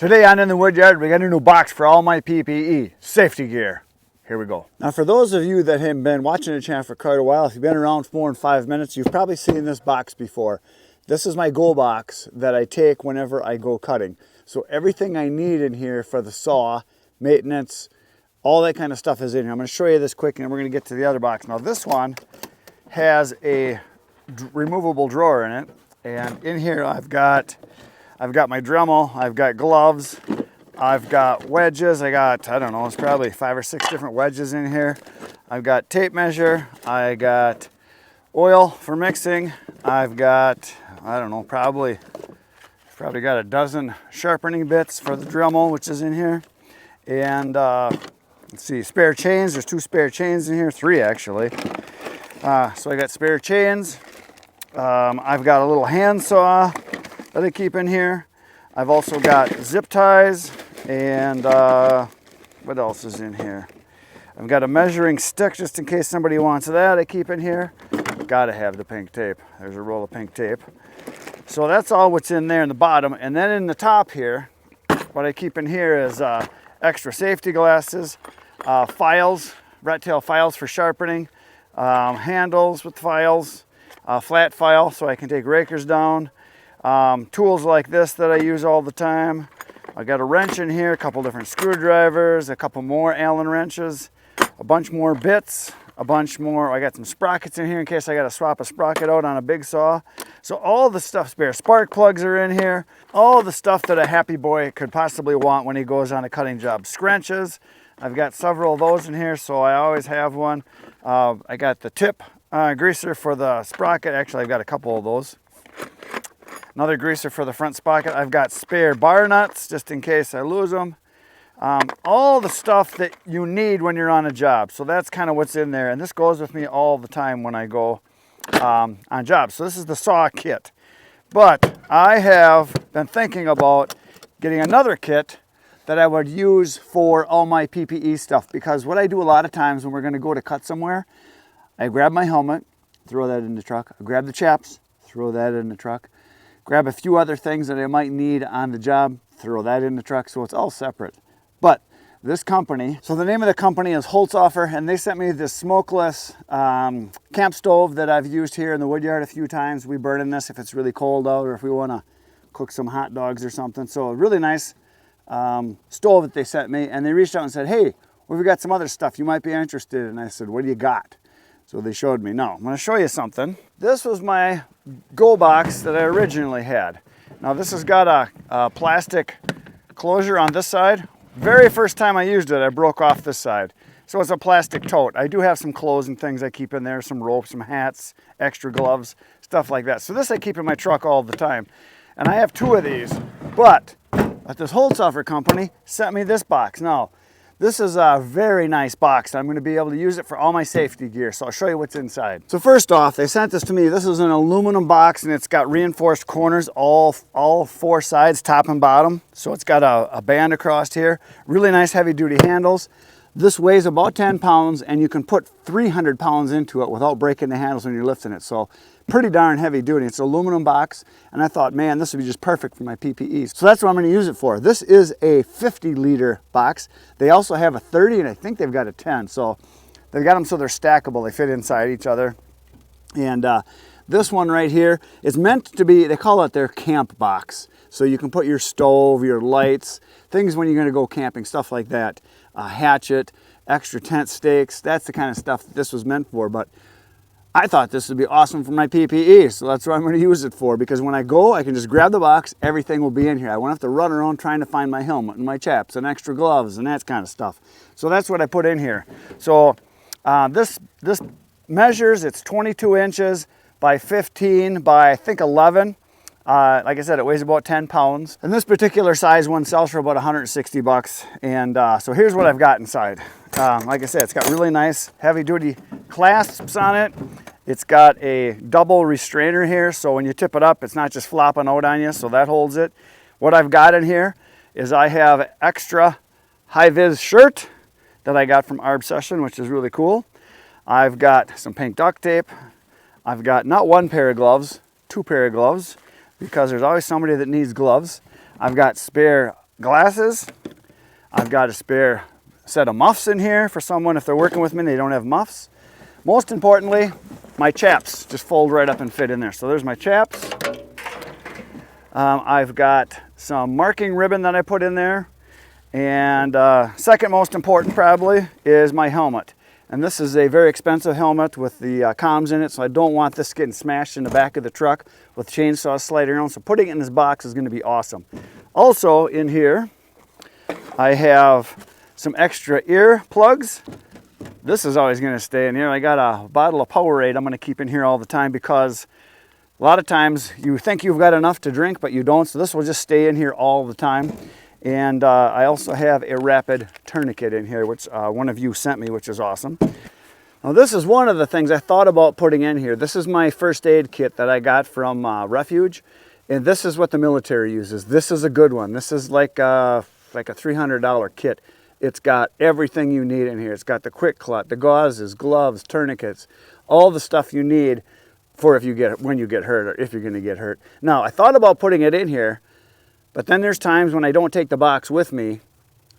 Today on In the Woodyard, we got a new box for all my PPE, safety gear. Here we go. Now for those of you that have been watching the channel for quite a while, if you've been around for more than 5 minutes, you've probably seen this box before. This is my go box that I take whenever I go cutting. So everything I need in here for the saw, maintenance, all that kind of stuff is in here. I'm going to show you this quick and then we're going to get to the other box. Now this one has a removable drawer in it, and in here I've got my Dremel, I've got gloves, I've got wedges, I don't know, it's probably 5 or 6 different wedges in here. I've got tape measure, I got oil for mixing, I've got, I don't know, probably got a dozen sharpening bits for the Dremel, which is in here. And let's see, spare chains, there's 2 spare chains in here, 3 actually. So I got spare chains. I've got a little hand saw that I keep in here. I've also got zip ties, and what else is in here? I've got a measuring stick just in case somebody wants that. I keep in here. Gotta have the pink tape. There's a roll of pink tape. So that's all what's in there in the bottom. And then in the top here, what I keep in here is extra safety glasses, files, rat tail files for sharpening, handles with files, flat file so I can take rakers down, tools like this that I use all the time. I got a wrench in here, a couple different screwdrivers, a couple more Allen wrenches, a bunch more bits, a bunch more. I got some sprockets in here in case I got to swap a sprocket out on a big saw. So all the stuff spare. Spark plugs are in here. All the stuff that a happy boy could possibly want when he goes on a cutting job. Scrunches. I've got several of those in here, so I always have one. I got the tip greaser for the sprocket. Actually, I've got a couple of those. Another greaser for the front sprocket. I've got spare bar nuts just in case I lose them. All the stuff that you need when you're on a job. So that's kind of what's in there. And this goes with me all the time when I go on jobs. So this is the saw kit. But I have been thinking about getting another kit that I would use for all my PPE stuff. Because what I do a lot of times when we're going to go to cut somewhere, I grab my helmet, throw that in the truck. I grab the chaps, throw that in the truck. Grab a few other things that I might need on the job, throw that in the truck, so it's all separate. But this company, so the name of the company is HOLZOFFER, and they sent me this smokeless camp stove that I've used here in the Woodyard a few times. We burn in this if it's really cold out or if we want to cook some hot dogs or something. So a really nice stove that they sent me, and they reached out and said, hey, we've got some other stuff you might be interested in. And I said, what do you got? So they showed me. Now, I'm going to show you something. This was my go box that I originally had. Now this has got a plastic closure on this side. Very first time I used it, I broke off this side. So it's a plastic tote. I do have some clothes and things I keep in there, some ropes, some hats, extra gloves, stuff like that. So this I keep in my truck all the time. And I have 2 of these, but this HOLTZOFFER company sent me this box. Now, this is a very nice box. I'm going to be able to use it for all my safety gear. So I'll show you what's inside. So first off, they sent this to me. This is an aluminum box and it's got reinforced corners all 4 sides, top and bottom. So it's got a band across here. Really nice heavy duty handles. This weighs about 10 pounds and you can put 300 pounds into it without breaking the handles when you're lifting it. So pretty darn heavy duty. It's an aluminum box, and I thought, man, this would be just perfect for my PPE. So that's what I'm going to use it for. This is a 50-liter box. They also have a 30, and I think they've got a 10. So they've got them so they're stackable. They fit inside each other. And this one right here is meant to be, they call it their camp box. So you can put your stove, your lights, things when you're going to go camping, stuff like that. A hatchet, extra tent stakes. That's the kind of stuff this was meant for. But I thought this would be awesome for my PPE, so that's what I'm going to use it for, because when I go, I can just grab the box, everything will be in here. I won't have to run around trying to find my helmet and my chaps and extra gloves and that kind of stuff. So that's what I put in here. So this measures, it's 22 inches by 15 by I think 11. Like I said, it weighs about 10 pounds. And this particular size one sells for about 160 bucks. And so here's what I've got inside. Like I said, it's got really nice heavy duty clasps on it. It's got a double restrainer here, so when you tip it up, it's not just flopping out on you, so that holds it. What I've got in here is I have extra high-vis shirt that I got from Arb Session, which is really cool. I've got some pink duct tape. I've got not 1 pair of gloves, 2 pair of gloves, because there's always somebody that needs gloves. I've got spare glasses. I've got a spare set of muffs in here for someone if they're working with me and they don't have muffs. Most importantly, my chaps just fold right up and fit in there. So there's my chaps. I've got some marking ribbon that I put in there. And second most important probably is my helmet. And this is a very expensive helmet with the comms in it, so I don't want this getting smashed in the back of the truck with chainsaws sliding around. So putting it in this box is going to be awesome. Also in here, I have some extra ear plugs. This is always going to stay in here. I got a bottle of Powerade I'm going to keep in here all the time because a lot of times you think you've got enough to drink, but you don't. So this will just stay in here all the time. And I also have a rapid tourniquet in here, which one of you sent me, which is awesome. Now this is one of the things I thought about putting in here. This is my first aid kit that I got from Refuge. And this is what the military uses. This is a good one. This is like a $300 kit. It's got everything you need in here. It's got the quick clot, the gauzes, gloves, tourniquets, all the stuff you need for when you get hurt or if you're going to get hurt. Now, I thought about putting it in here, but then there's times when I don't take the box with me,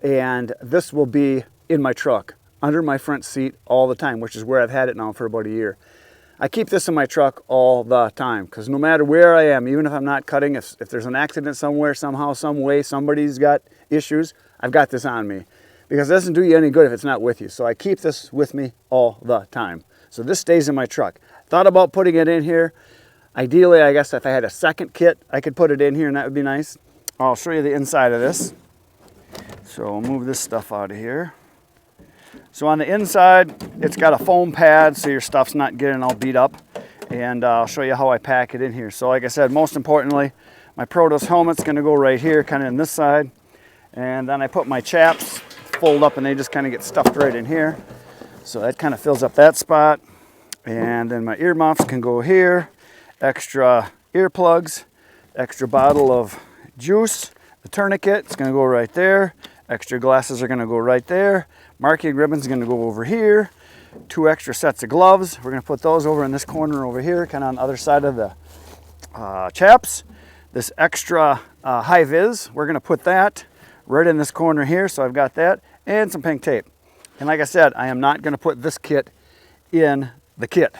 and this will be in my truck, under my front seat all the time, which is where I've had it now for about a year. I keep this in my truck all the time because no matter where I am, even if I'm not cutting, if there's an accident somewhere, somehow, some way, somebody's got issues, I've got this on me. Because it doesn't do you any good if it's not with you. So I keep this with me all the time. So this stays in my truck. Thought about putting it in here. Ideally, I guess if I had a second kit, I could put it in here and that would be nice. I'll show you the inside of this. So I'll move this stuff out of here. So on the inside, it's got a foam pad so your stuff's not getting all beat up. And I'll show you how I pack it in here. So like I said, most importantly, my Protos helmet's gonna go right here, kind of in this side. And then I put my chaps, fold up, and they just kind of get stuffed right in here. So that kind of fills up that spot. And then my ear muffs can go here. Extra earplugs, extra bottle of juice. The tourniquet is going to go right there. Extra glasses are going to go right there. Marking ribbon's going to go over here. 2 extra sets of gloves. We're going to put those over in this corner over here, kind of on the other side of the chaps. This extra high vis, we're going to put that right in this corner here. So I've got that and some pink tape. And like I said, I am not going to put this kit in the kit.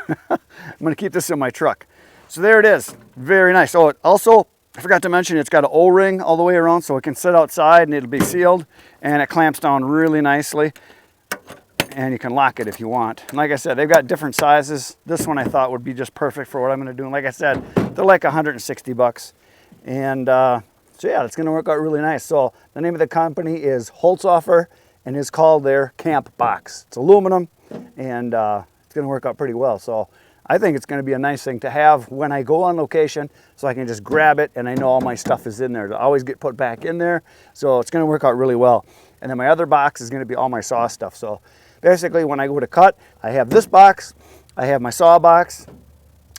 I'm going to keep this in my truck. So there it is. Very nice. Oh, also, I forgot to mention it's got an O-ring all the way around so it can sit outside and it'll be sealed, and it clamps down really nicely, and you can lock it if you want. And like I said, they've got different sizes. This one I thought would be just perfect for what I'm going to do. And like I said, they're like 160 bucks. And so yeah, it's going to work out really nice. So the name of the company is HOLTZOFFER, and it's called their camp box. It's aluminum, and it's going to work out pretty well. So I think it's going to be a nice thing to have when I go on location, so I can just grab it and I know all my stuff is in there. It'll always get put back in there. So it's going to work out really well. And then my other box is going to be all my saw stuff. So basically when I go to cut, I have this box, I have my saw box,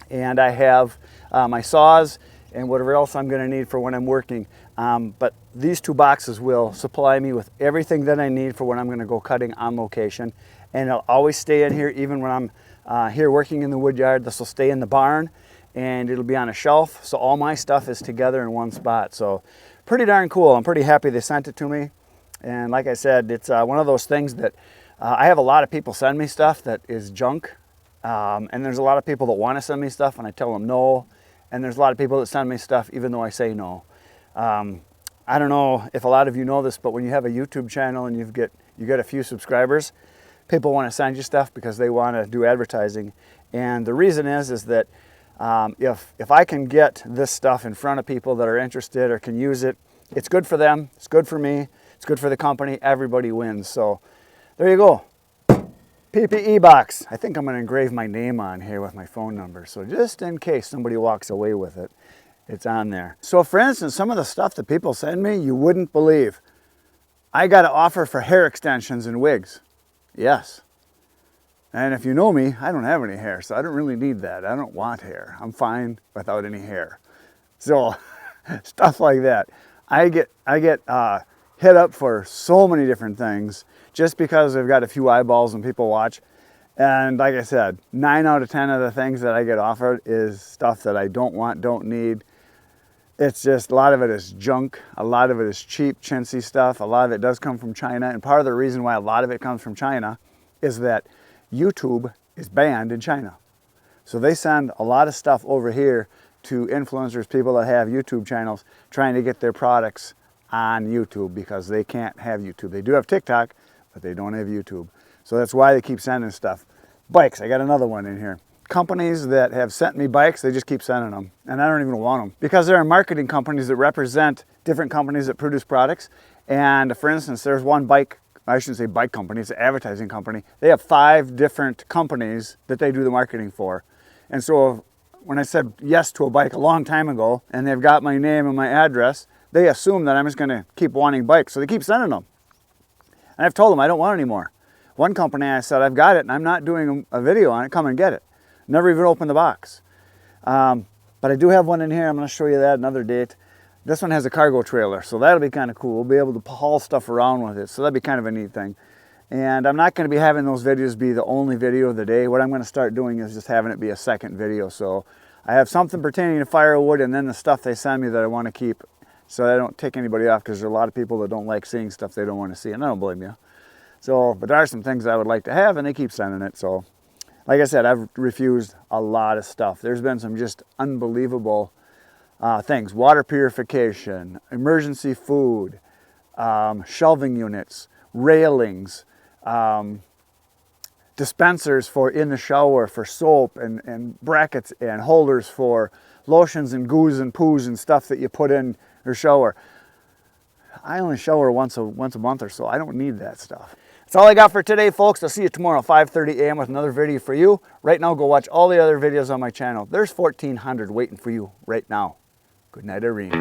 and I have my saws and whatever else I'm going to need for when I'm working. But these 2 boxes will supply me with everything that I need for when I'm going to go cutting on location. And it'll always stay in here even when I'm here working in the wood yard. This will stay in the barn and it'll be on a shelf. So all my stuff is together in one spot. So pretty darn cool. I'm pretty happy they sent it to me. And like I said, it's one of those things that I have a lot of people send me stuff that is junk. And there's a lot of people that want to send me stuff and I tell them no. And there's a lot of people that send me stuff even though I say no. I don't know if a lot of you know this, but when you have a YouTube channel and you get a few subscribers, people want to send you stuff because they want to do advertising. And the reason is that if I can get this stuff in front of people that are interested or can use it, it's good for them, it's good for me, it's good for the company, everybody wins. So there you go. PPE box. I think I'm going to engrave my name on here with my phone number. So just in case somebody walks away with it, it's on there. So for instance, some of the stuff that people send me, you wouldn't believe. I got an offer for hair extensions and wigs. Yes. And if you know me, I don't have any hair, so I don't really need that. I don't want hair. I'm fine without any hair. So stuff like that. I get hit up for so many different things just because I've got a few eyeballs and people watch. And like I said, 9 out of 10 of the things that I get offered is stuff that I don't want, don't need. It's just, a lot of it is junk. A lot of it is cheap, chintzy stuff. A lot of it does come from China. And part of the reason why a lot of it comes from China is that YouTube is banned in China. So they send a lot of stuff over here to influencers, people that have YouTube channels, trying to get their products on YouTube because they can't have YouTube. They do have TikTok, but they don't have YouTube. So that's why they keep sending stuff. Bikes, I got another one in here. Companies that have sent me bikes, they just keep sending them. And I don't even want them. Because there are marketing companies that represent different companies that produce products. And for instance, there's one bike, I shouldn't say bike company, it's an advertising company. They have 5 different companies that they do the marketing for. And so when I said yes to a bike a long time ago, and they've got my name and my address, they assume that I'm just gonna keep wanting bikes. So they keep sending them. And I've told them I don't want any more. One company, I said, I've got it and I'm not doing a video on it, come and get it. Never even opened the box. But I do have one in here. I'm going to show you that another date. This one has a cargo trailer, so that'll be kind of cool. We'll be able to haul stuff around with it, so that'll be kind of a neat thing. And I'm not going to be having those videos be the only video of the day. What I'm going to start doing is just having it be a second video. So I have something pertaining to firewood and then the stuff they send me that I want to keep so I don't tick anybody off, because there are a lot of people that don't like seeing stuff they don't want to see, and I don't blame you. So, but there are some things I would like to have, and they keep sending it. So, like I said, I've refused a lot of stuff. There's been some just unbelievable things. Water purification, emergency food, shelving units, railings, dispensers for in the shower for soap, and brackets and holders for lotions and goos and poos and stuff that you put in your shower. I only shower once a month or so. I don't need that stuff. That's all I got for today, folks. I'll see you tomorrow at 5:30 a.m. with another video for you. Right now, go watch all the other videos on my channel. There's 1,400 waiting for you right now. Good night, Irene.